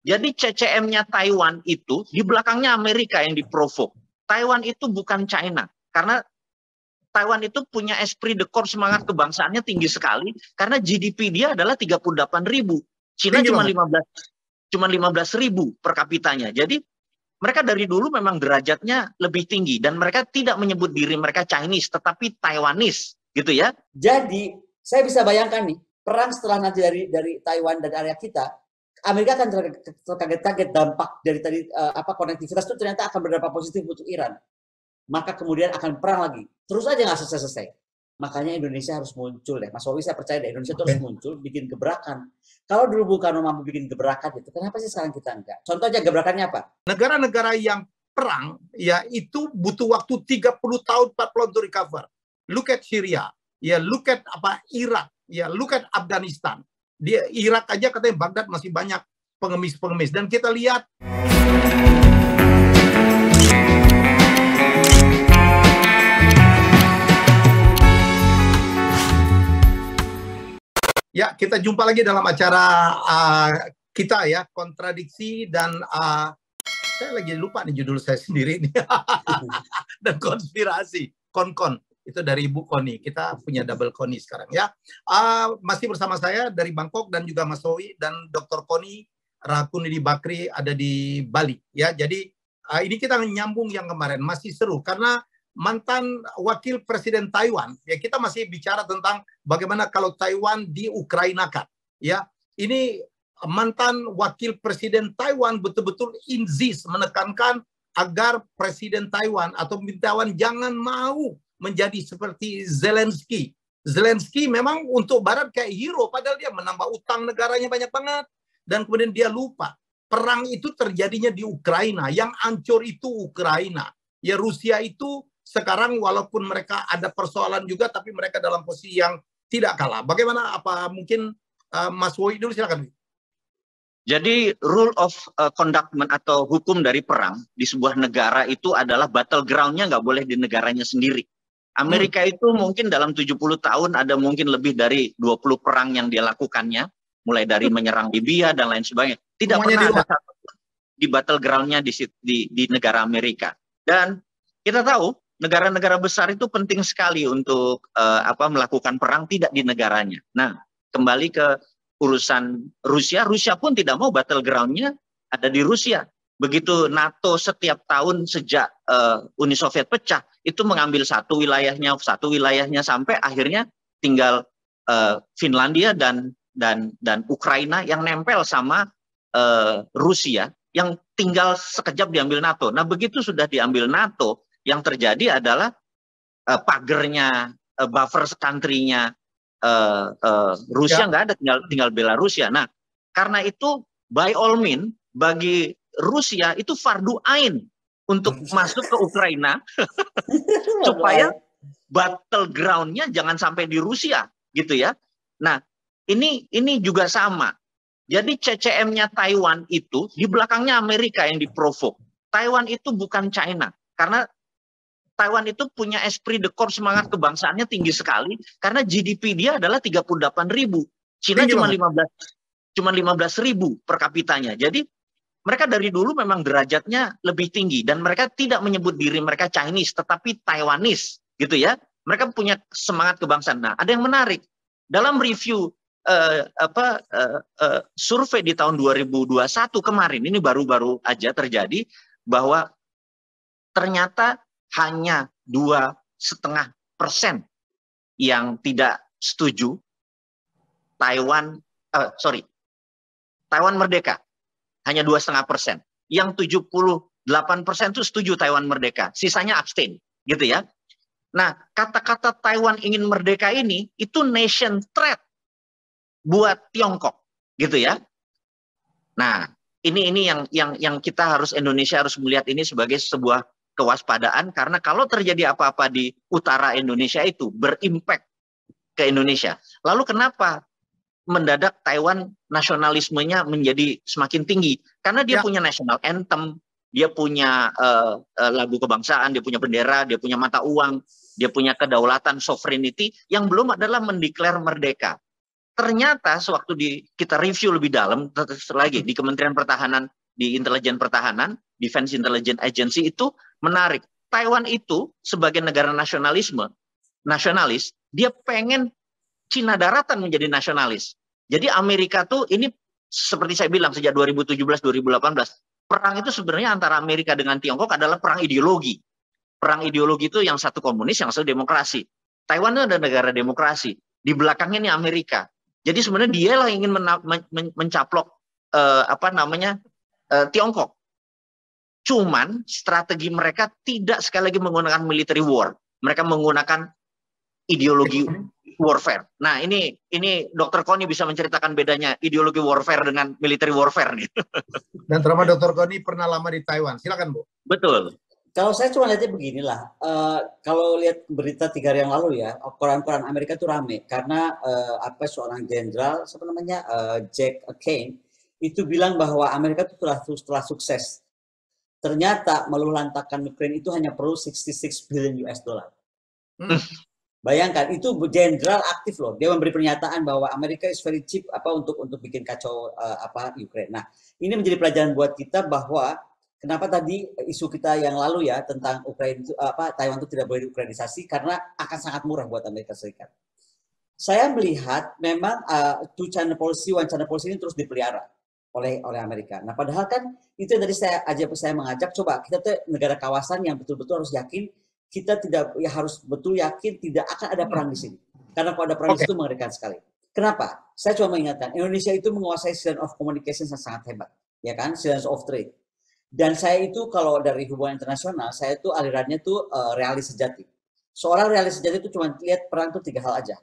Jadi CCM-nya Taiwan itu di belakangnya Amerika yang diprovok. Taiwan itu bukan China. Karena Taiwan itu punya esprit de corps, semangat kebangsaannya tinggi sekali. Karena GDP dia adalah 38.000. Cina Tinggi cuma banget. 15.000 per kapitanya. Jadi mereka dari dulu memang derajatnya lebih tinggi. Dan mereka tidak menyebut diri mereka Chinese, tetapi Taiwanese. Gitu ya. Jadi saya bisa bayangkan nih, perang setelah nanti dari Taiwan dan area kita, Amerika akan terkaget-kaget dampak dari tadi konektivitas itu ternyata akan berdampak positif untuk Iran. Maka kemudian akan perang lagi. Terus aja nggak selesai-selesai. Makanya Indonesia harus muncul deh. Mas Wawi, saya percaya deh Indonesia terus muncul, bikin gebrakan. Kalau dulu Bung Karno mampu bikin gebrakan itu, kenapa sih sekarang kita enggak? Contoh aja gebrakannya apa? Negara-negara yang perang, ya itu butuh waktu 30 tahun, 40 tahun untuk recover. Look at Syria, ya look at Irak, ya look at Afghanistan. Di Irak aja katanya Baghdad masih banyak pengemis-pengemis. Dan kita lihat ya, kita jumpa lagi dalam acara kita ya, kontradiksi dan saya lagi lupa nih judul saya sendiri nih. Dan konspirasi, kon-kon. Itu dari Ibu Koni. Kita punya double Koni sekarang ya. Masih bersama saya dari Bangkok dan juga Mas Wawi dan Dr. Koni Rakunidi Bakri ada di Bali ya. Jadi ini kita nyambung yang kemarin, masih seru karena mantan wakil presiden Taiwan ya, kita masih bicara tentang bagaimana kalau Taiwan di Ukrainakan ya. Ini mantan wakil presiden Taiwan betul-betul insist menekankan agar presiden Taiwan atau Taiwan jangan mau menjadi seperti Zelensky. Zelensky memang untuk Barat kayak hero, padahal dia menambah utang negaranya banyak banget. Dan kemudian dia lupa, perang itu terjadinya di Ukraina, yang hancur itu Ukraina. Ya Rusia itu sekarang walaupun mereka ada persoalan juga, tapi mereka dalam posisi yang tidak kalah. Bagaimana, apa mungkin Mas Woyi dulu silakan. Jadi rule of conduct atau hukum dari perang di sebuah negara itu adalah battleground-nya nggak boleh di negaranya sendiri. Amerika itu mungkin dalam 70 tahun ada mungkin lebih dari 20 perang yang dia lakukannya, mulai dari menyerang Libya dan lain sebagainya. Tidak pernah ada satu di battleground-nya di negara Amerika. Dan kita tahu negara-negara besar itu penting sekali untuk melakukan perang tidak di negaranya. Nah, kembali ke urusan Rusia, Rusia pun tidak mau battleground-nya ada di Rusia. Begitu NATO setiap tahun sejak Uni Soviet pecah, itu mengambil satu wilayahnya sampai akhirnya tinggal Finlandia dan Ukraina yang nempel sama Rusia, yang tinggal sekejap diambil NATO. Nah, begitu sudah diambil NATO, yang terjadi adalah pagernya, buffer country-nya Rusia nggak ada, tinggal Belarusia. Nah, karena itu by all means bagi Rusia itu fardu ain untuk masuk ke Ukraina supaya battleground-nya jangan sampai di Rusia, gitu ya. Nah, ini juga sama. Jadi CCM-nya Taiwan itu di belakangnya Amerika yang diprovok. Taiwan itu bukan China, karena Taiwan itu punya esprit de corps, semangat kebangsaannya tinggi sekali karena GDP dia adalah 38.000. Cina cuma 15.000 per kapitanya. Jadi mereka dari dulu memang derajatnya lebih tinggi dan mereka tidak menyebut diri mereka Chinese tetapi Taiwanese, gitu ya. Mereka punya semangat kebangsaan. Nah, ada yang menarik dalam review survei di tahun 2021 kemarin, ini baru-baru aja terjadi, bahwa ternyata hanya 2,5% yang tidak setuju Taiwan merdeka. Hanya 2,5%. Yang 78% itu setuju Taiwan merdeka. Sisanya abstain, gitu ya. Nah, kata-kata Taiwan ingin merdeka ini itu nation threat buat Tiongkok, gitu ya. Nah, ini yang kita Indonesia harus melihat ini sebagai sebuah kewaspadaan, karena kalau terjadi apa-apa di utara Indonesia itu berimpact ke Indonesia. Lalu kenapa mendadak Taiwan nasionalismenya menjadi semakin tinggi? Karena dia punya national anthem, dia punya lagu kebangsaan, dia punya bendera, dia punya mata uang, dia punya kedaulatan, sovereignty, yang belum adalah mendeklar merdeka. ternyata sewaktu kita review lebih dalam lagi di Kementerian Pertahanan, di Intelijen Pertahanan, Defense Intelligence Agency itu menarik. Taiwan itu sebagai negara nasionalis, dia pengen Cina daratan menjadi nasionalis. Jadi Amerika tuh ini seperti saya bilang sejak 2017-2018, perang itu sebenarnya antara Amerika dengan Tiongkok adalah perang ideologi. Perang ideologi itu yang satu komunis, yang satu demokrasi. Taiwan itu ada negara demokrasi. Di belakangnya ini Amerika. Jadi sebenarnya dia lah ingin mencaplok Tiongkok. Cuman strategi mereka tidak sekali lagi menggunakan military war. Mereka menggunakan ideologi warfare. Nah, ini Dr. Koni bisa menceritakan bedanya ideologi warfare dengan military warfare nih. Dan terutama Dr. Koni pernah lama di Taiwan. Silakan, Bu. Betul. Kalau saya cuma lihatnya beginilah, kalau lihat berita 3 hari yang lalu ya, koran-koran Amerika itu rame karena seorang jenderal, Jack Kane, itu bilang bahwa Amerika itu telah sukses. Ternyata meluluhlantakkan Ukraina itu hanya perlu 66 billion US dollar. Bayangkan, itu jenderal aktif loh. Dia memberi pernyataan bahwa Amerika is very cheap untuk bikin kacau Ukraina. Nah, ini menjadi pelajaran buat kita bahwa kenapa tadi isu kita yang lalu ya tentang Ukraina itu Taiwan itu tidak boleh diukrainisasi karena akan sangat murah buat Amerika Serikat. Saya melihat memang two China policy, one China policy ini terus dipelihara oleh Amerika. Nah, padahal kan itu yang tadi saya mengajak, coba kita tuh negara kawasan yang betul-betul harus yakin kita harus betul yakin tidak akan ada perang di sini. Karena kalau ada perang itu mengerikan sekali. Kenapa? Saya cuma mengingatkan Indonesia itu menguasai silence of communication yang sangat hebat, ya kan? Silence of trade. Dan saya itu kalau dari hubungan internasional, saya itu alirannya tuh realis sejati. Seorang realis sejati itu cuma lihat perang itu 3 hal aja.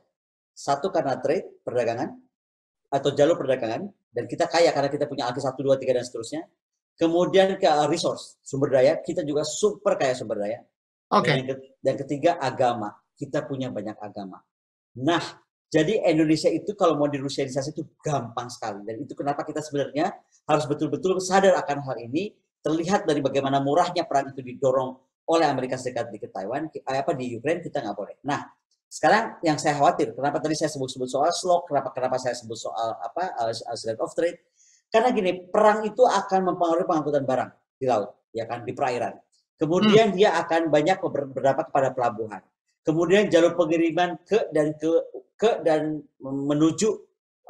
Satu karena trade, perdagangan, atau jalur perdagangan, dan kita kaya karena kita punya Alki 1, 2, 3, dan seterusnya. Kemudian ke resource, sumber daya, kita juga super kaya sumber daya. Dan ketiga agama, kita punya banyak agama. Nah, jadi Indonesia itu kalau mau dirusianisasi itu gampang sekali. Dan itu kenapa kita sebenarnya harus betul-betul sadar akan hal ini. Terlihat dari bagaimana murahnya perang itu didorong oleh Amerika Serikat di Taiwan, di Ukraina kita nggak boleh. Nah, sekarang yang saya khawatir, kenapa tadi saya sebut soal slog, kenapa saya sebut soal slave of trade? Karena gini, perang itu akan mempengaruhi pengangkutan barang di laut, ya kan, di perairan. Kemudian dia akan banyak berdampak kepada pelabuhan. Kemudian jalur pengiriman ke dan menuju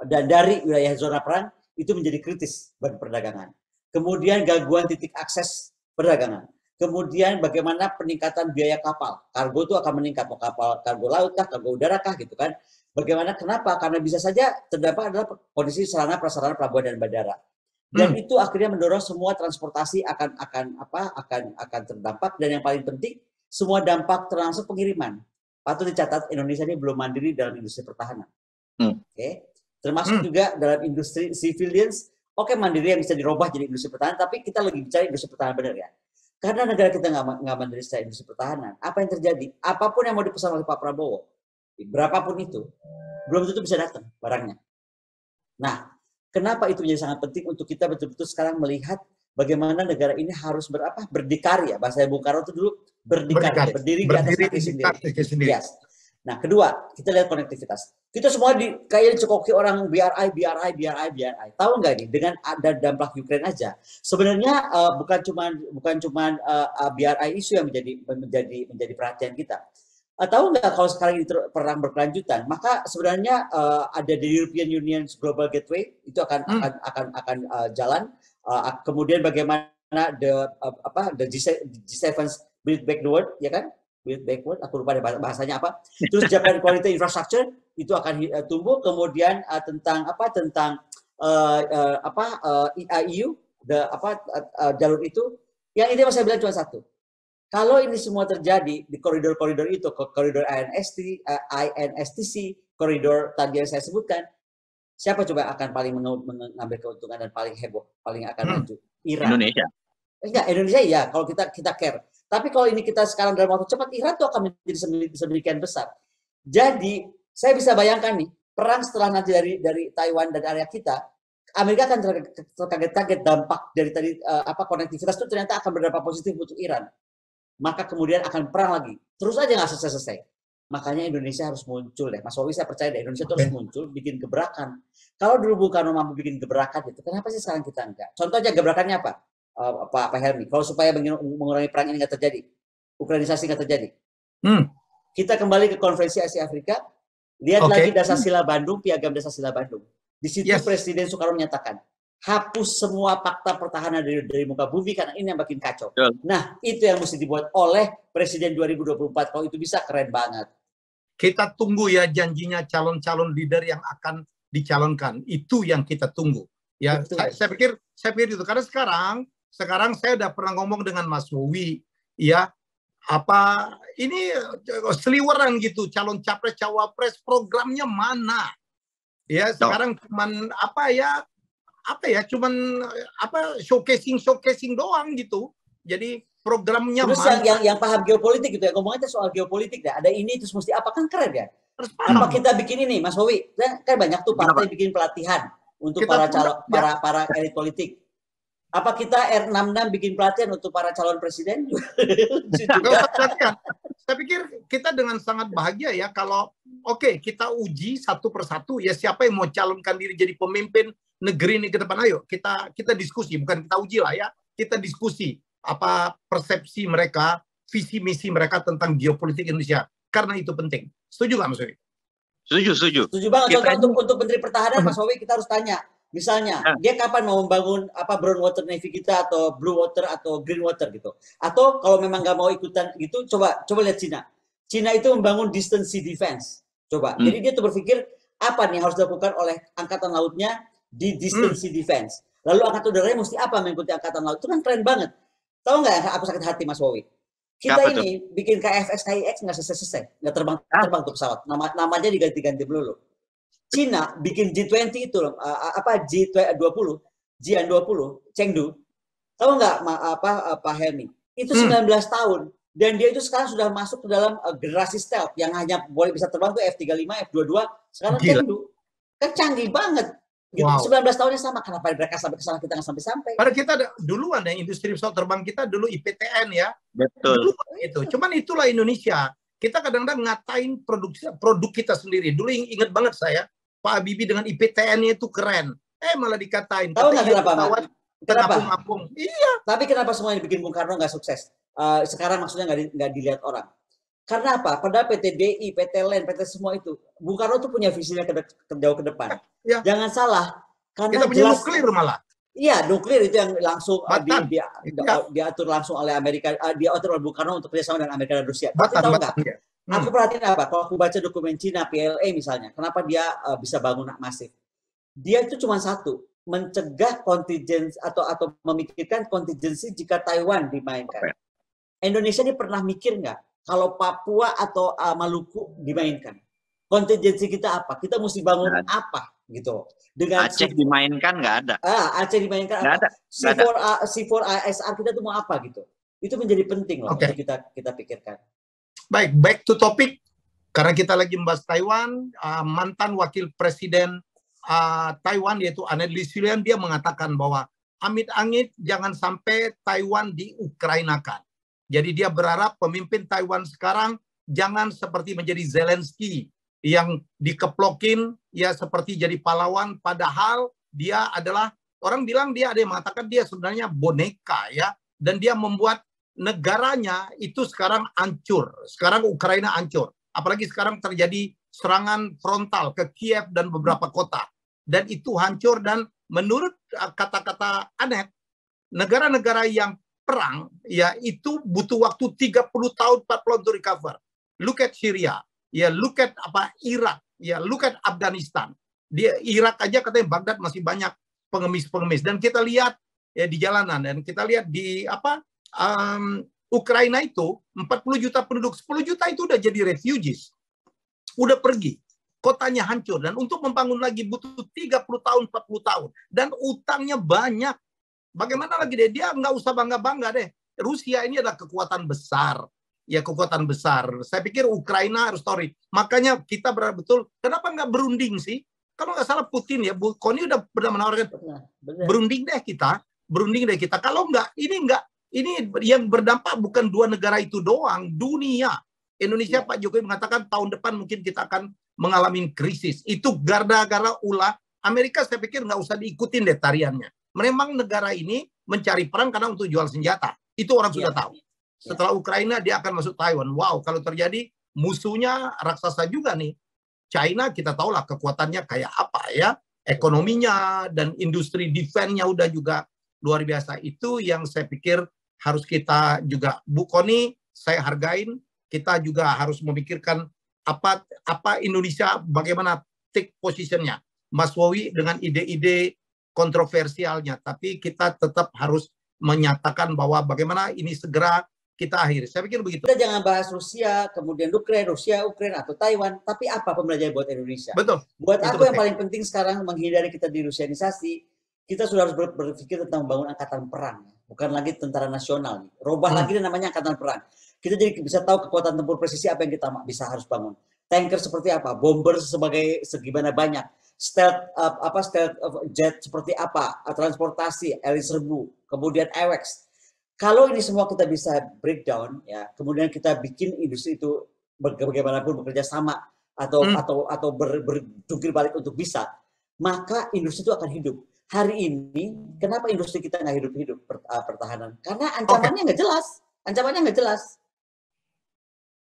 dan dari wilayah zona perang itu menjadi kritis bagi perdagangan. Kemudian gangguan titik akses perdagangan. Kemudian bagaimana peningkatan biaya kapal. Kargo itu akan meningkat, mau kapal kargo laut kah, kargo udara kah gitu kan. Bagaimana, kenapa? Karena bisa saja terdampak adalah kondisi sarana prasarana pelabuhan dan bandara. Dan itu akhirnya mendorong semua transportasi akan terdampak, dan yang paling penting semua dampak terlangsung pengiriman. Patut dicatat Indonesia ini belum mandiri dalam industri pertahanan. Termasuk juga dalam industri civilians. Mandiri yang bisa dirubah jadi industri pertahanan, tapi kita lagi bicara industri pertahanan benar ya. Karena negara kita nggak mandiri secara industri pertahanan, apa yang terjadi? Apapun yang mau dipesan oleh Pak Prabowo, berapapun itu, belum tentu bisa datang barangnya. Nah, kenapa itu menjadi sangat penting untuk kita betul-betul sekarang melihat bagaimana negara ini harus berdikari ya. Bahasa Bung Karno itu dulu berdikari, berdiri di atas kaki sendiri. Yes. Nah, kedua, kita lihat konektivitas. Kita semua kayak dicekoki orang BRI. Tahu nggak nih, dengan ada dampak Ukraina aja, sebenarnya bukan cuman BRI isu yang menjadi perhatian kita. Tahu nggak kalau sekarang ini perang berkelanjutan, maka sebenarnya ada the European Union Global Gateway itu akan jalan. Kemudian bagaimana the G7 Build Back the World, ya kan? Build backward, aku lupa bahasanya apa. Terus Japan Quality Infrastructure itu akan tumbuh. Kemudian tentang EU, jalur itu. Yang ini saya bilang cuma satu. Kalau ini semua terjadi di koridor-koridor itu, koridor INSTC, koridor tadi yang saya sebutkan, siapa coba akan paling mengambil keuntungan dan paling heboh, paling akan maju? Iran. Indonesia. Enggak, Indonesia ya, kalau kita care. Tapi kalau ini kita sekarang dalam waktu cepat, Iran itu akan menjadi sedemikian besar. Jadi, saya bisa bayangkan nih, perang setelah nanti dari Taiwan dan area kita, Amerika akan terkaget-kaget dampak dari tadi konektivitas itu ternyata akan berdampak positif untuk Iran. Maka kemudian akan perang lagi. Terus aja nggak selesai-selesai. Makanya Indonesia harus muncul deh. Mas Wowi, saya percaya deh Indonesia itu harus muncul, bikin gebrakan. Kalau dulu Bung Karno mampu bikin gebrakan itu, kenapa sih sekarang kita enggak? Contoh aja gebrakannya apa? Pak Helmi, kalau supaya mengurangi perang ini nggak terjadi, Ukrainisasi nggak terjadi. Kita kembali ke Konferensi Asia Afrika, lihat lagi Dasar-Sila Bandung, Piagam Dasar-Sila Bandung. Di situ Presiden Soekarno menyatakan, hapus semua fakta pertahanan dari muka bumi karena ini yang makin kacau. Nah, itu yang mesti dibuat oleh Presiden 2024. Kalau itu bisa, keren banget. Kita tunggu ya janjinya calon-calon leader yang akan dicalonkan. Itu yang kita tunggu. Ya, saya pikir itu karena sekarang saya udah pernah ngomong dengan Mas Wowi, ya, apa ini seliweran gitu, calon capres cawapres programnya mana? Ya, sekarang cuman cuman showcasing doang gitu. Jadi programnya terus yang paham geopolitik gitu ya, ngomongnya soal geopolitik deh. Ada ini terus mesti apa, kan keren ya. Apa kita bikin ini, Mas Wowi? Kan banyak tuh partai bikin pelatihan untuk para elit politik. Apa kita R66 bikin pelatihan untuk para calon presiden? Saya pikir kita dengan sangat bahagia ya kalau kita uji satu persatu ya siapa yang mau calonkan diri jadi pemimpin negeri ini ke depan. Ayo kita diskusi, bukan kita uji lah ya, kita diskusi apa persepsi mereka, visi misi mereka tentang geopolitik Indonesia, karena itu penting. Setuju nggak Mas Wowi? Setuju banget. Contoh untuk Menteri Pertahanan Mas Wowi, kita harus tanya, misalnya dia kapan mau membangun brown water navy kita, atau blue water atau green water gitu, atau kalau memang nggak mau ikutan gitu, coba lihat Cina itu membangun distance sea defense. Jadi dia tuh berpikir apa nih harus dilakukan oleh angkatan lautnya di distance sea defense, lalu angkatan udaranya mesti apa mengikuti angkatan laut. Itu kan keren banget. Tahu nggak yang aku sakit hati Mas Wowi? Kita ini bikin KFX KIX nggak selesai, nggak terbang tuh pesawat. Namanya diganti-ganti dulu. Cina bikin G20 itu G20, Chengdu. Tahu nggak Pak Helmi? Itu 19 tahun. Dan dia itu sekarang sudah masuk ke dalam generasi stealth yang hanya boleh bisa terbang tuh F-35, F-22. Sekarang Chengdu. Kan canggih banget. Gitu. Wow. 19 tahunnya sama, kenapa mereka sampai ke sana kita nggak sampai-sampai? Padahal kita duluan ya, industri pesawat terbang kita dulu IPTN ya. Betul. Itu. Cuman itulah Indonesia. Kita kadang-kadang ngatain produk kita sendiri. Dulu ingat banget saya, Pak Habibie dengan IPTN-nya itu keren. Malah dikatain. Tahu nggak kenapa? Ngapung-ngapung. Iya. Tapi kenapa semuanya dibikin Bung Karno nggak sukses? Sekarang maksudnya nggak dilihat orang. Karena apa? Padahal PT DI, PT LEN, PT semua itu, Bung Karno tuh punya visinya jauh ke depan. Ya. Jangan salah. Karena kita punya nuklir malah. Iya, nuklir itu yang langsung diatur langsung oleh Amerika, diatur oleh Bung Karno untuk kerjasama dengan Amerika dan Rusia. Tapi tahu nggak? Aku perhatiin apa? Kalau aku baca dokumen Cina, PLA misalnya, kenapa dia bisa bangun masif? Dia itu cuma satu, mencegah kontingensi atau memikirkan kontingensi jika Taiwan dimainkan. Indonesia ini pernah mikir nggak? Kalau Papua atau Maluku dimainkan, kontingensi kita apa? Kita mesti bangun apa gitu? Dengan Aceh dimainkan nggak ada. Aceh dimainkan nggak apa? ada. C4 ASR kita tuh mau apa gitu? Itu menjadi penting loh untuk kita pikirkan. Back to topic, karena kita lagi membahas Taiwan. Mantan wakil presiden Taiwan yaitu Annelies Julian, dia mengatakan bahwa amit-amit jangan sampai Taiwan diukrainakan. Jadi dia berharap pemimpin Taiwan sekarang jangan seperti menjadi Zelensky yang dikeplokin ya seperti jadi pahlawan, padahal dia adalah, orang bilang dia, ada yang mengatakan dia sebenarnya boneka ya, dan dia membuat negaranya itu sekarang hancur. Sekarang Ukraina hancur. Apalagi sekarang terjadi serangan frontal ke Kiev dan beberapa kota. Dan itu hancur, dan menurut kata-kata Anet, negara-negara yang perang ya itu butuh waktu 30 tahun 40 tahun untuk recover. Look at Syria, ya look at Irak, ya look at Afghanistan. Irak aja katanya Baghdad masih banyak pengemis-pengemis, dan kita lihat ya di jalanan, dan kita lihat di Ukraina itu 40 juta penduduk, 10 juta itu udah jadi refugees. Udah pergi. Kotanya hancur, dan untuk membangun lagi butuh 30 tahun 40 tahun, dan utangnya banyak. Bagaimana lagi dia nggak usah bangga-bangga deh. Rusia ini adalah kekuatan besar. Ya, kekuatan besar. Saya pikir Ukraina harus story. Makanya kita berharap betul, kenapa nggak berunding sih? Kalau nggak salah Putin ya, Bu Koni udah pernah menawarkan, berunding deh kita. Kalau nggak, ini yang berdampak bukan dua negara itu doang, dunia. Indonesia, Pak Jokowi mengatakan tahun depan mungkin kita akan mengalami krisis. Itu gara-gara ulah Amerika, saya pikir nggak usah diikutin deh tariannya. Memang negara ini mencari perang karena untuk jual senjata. Itu orang sudah tahu. Setelah Ukraina, dia akan masuk Taiwan. Wow, kalau terjadi musuhnya raksasa juga nih. China, kita tahulah kekuatannya kayak apa ya. Ekonominya dan industri defense-nya udah juga luar biasa. Itu yang saya pikir harus kita juga, Bu Kony, saya hargain. Kita juga harus memikirkan apa Indonesia, bagaimana take position-nya. Mas Wowi dengan ide-ide kontroversialnya, tapi kita tetap harus menyatakan bahwa bagaimana ini segera kita akhiri. Saya pikir begitu. Kita jangan bahas Rusia, kemudian Ukraina, atau Taiwan, tapi apa pembelajaran buat Indonesia? Betul. Buat aku yang paling penting sekarang menghindari kita di Rusianisasi, kita sudah harus berpikir tentang membangun angkatan perang, bukan lagi tentara nasional. Robah lagi namanya angkatan perang. Kita jadi bisa tahu kekuatan tempur presisi apa yang kita harus bangun. Tanker seperti apa, bomber segimana banyak, stealth jet seperti apa, transportasi, heli serbu, kemudian AWACS. Kalau ini semua kita bisa breakdown, ya, kemudian kita bikin industri itu bagaimanapun bekerja sama atau berjungkir balik untuk bisa, maka industri itu akan hidup. Hari ini, kenapa industri kita nggak hidup-hidup pertahanan? Karena ancamannya nggak jelas. Ancamannya nggak jelas.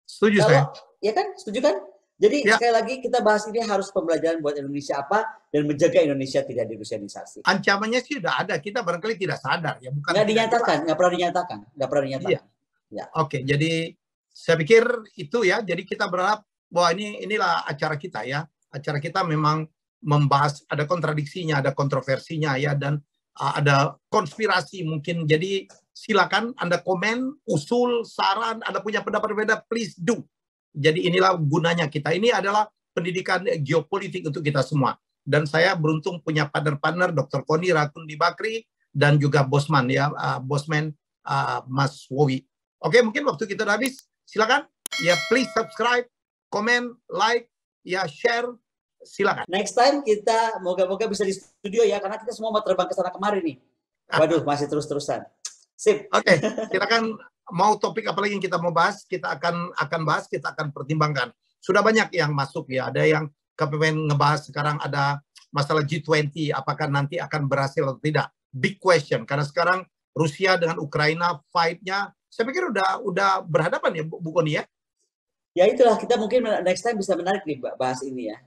Setuju saya. Ya kan? Setuju kan? Jadi sekali lagi kita bahas ini harus pembelajaran buat Indonesia apa dan menjaga Indonesia tidak dirusianisasi. Ancamannya sih sudah ada, kita barangkali tidak sadar ya, bukan. Nggak pernah dinyatakan. Iya. Ya. Oke, jadi saya pikir itu ya. Jadi kita berharap bahwa inilah acara kita ya. Acara kita memang membahas, ada kontradiksinya, ada kontroversinya ya, dan ada konspirasi mungkin. Jadi silakan Anda komen, usul, saran, Anda punya pendapat berbeda, please do. Jadi inilah gunanya kita. Ini adalah pendidikan geopolitik untuk kita semua. Dan saya beruntung punya partner-partner Dr. Kony Rakundi Bakri dan juga Bosman ya, Bosman Mas Wowi. Oke, mungkin waktu kita udah habis. Silakan ya, please subscribe, comment, like, ya share. Silakan. Next time kita moga-moga bisa di studio ya, karena kita semua mau terbang ke sana kemari nih. Waduh, masih terus-terusan. Sip. Oke, silakan. Mau topik apa lagi yang kita mau bahas, kita akan bahas, kita akan pertimbangkan. Sudah banyak yang masuk ya, ada yang kepengen ngebahas sekarang, ada masalah G20, apakah nanti akan berhasil atau tidak. Big question, karena sekarang Rusia dengan Ukraina fight-nya, saya pikir udah berhadapan ya Bu Kony ya? Ya itulah, kita mungkin next time bisa menarik nih bahas ini ya.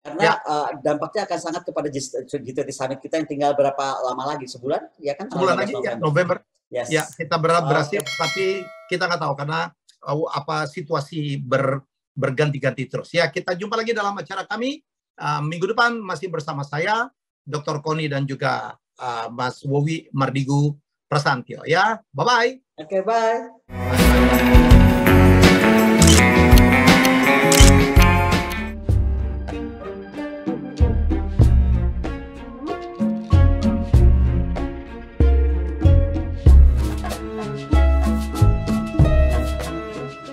Karena dampaknya akan sangat kepada G20 Summit kita yang tinggal berapa lama lagi? Sebulan? Ya kan? Sebulan lagi ya, November. Yes. Ya, kita berhasil, tapi kita nggak tahu karena situasi berganti-ganti terus. Ya, kita jumpa lagi dalam acara kami minggu depan, masih bersama saya, Dr. Kony dan juga Mas Wowi Mardigu Prasantyo. Ya, bye-bye. Oke, bye.